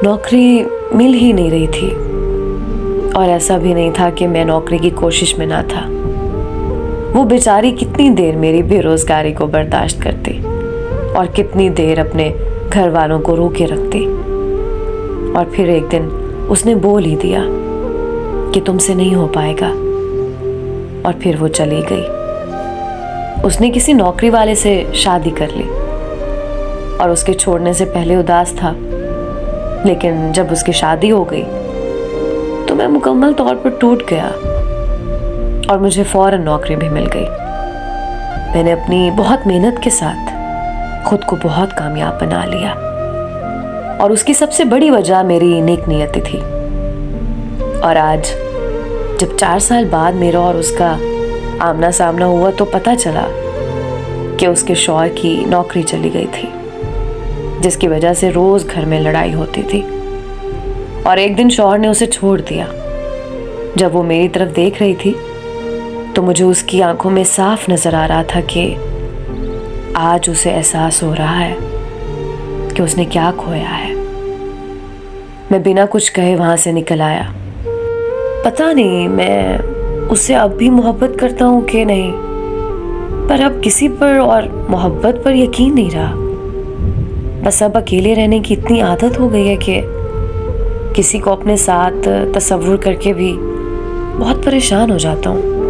नौकरी मिल ही नहीं रही थी, और ऐसा भी नहीं था कि मैं नौकरी की कोशिश में ना था। वो बेचारी कितनी देर मेरी बेरोजगारी को बर्दाश्त करती और कितनी देर अपने घर वालों को रोके रखती, और फिर एक दिन उसने बोल ही दिया कि तुमसे नहीं हो पाएगा, और फिर वो चली गई। उसने किसी नौकरी वाले से शादी कर ली और उसके छोड़ने से पहले उदास था, लेकिन जब उसकी शादी हो गई तो मैं मुकम्मल तौर पर टूट गया और मुझे फौरन नौकरी भी मिल गई। मैंने अपनी बहुत मेहनत के साथ खुद को बहुत कामयाब बना लिया, और उसकी सबसे बड़ी वजह मेरी नेक नियति थी। और आज जब 4 साल बाद मेरा और उसका आमना सामना हुआ तो पता चला कि उसके शौहर की नौकरी चली गई थी, जिसकी वजह से रोज घर में लड़ाई होती थी। और एक दिन शौहर ने उसे छोड़ दिया। जब वो मेरी तरफ देख रही थी तो मुझे उसकी आंखों में साफ नजर आ रहा था कि आज उसे एहसास हो रहा है कि उसने क्या खोया है। मैं बिना कुछ कहे वहां से निकल आया। पता नहीं मैं उससे अब भी मोहब्बत करता हूँ कि नहीं, पर अब किसी पर और मोहब्बत पर यकीन नहीं रहा। बस अब अकेले रहने की इतनी आदत हो गई है कि किसी को अपने साथ तस्वुर करके भी बहुत परेशान हो जाता हूँ।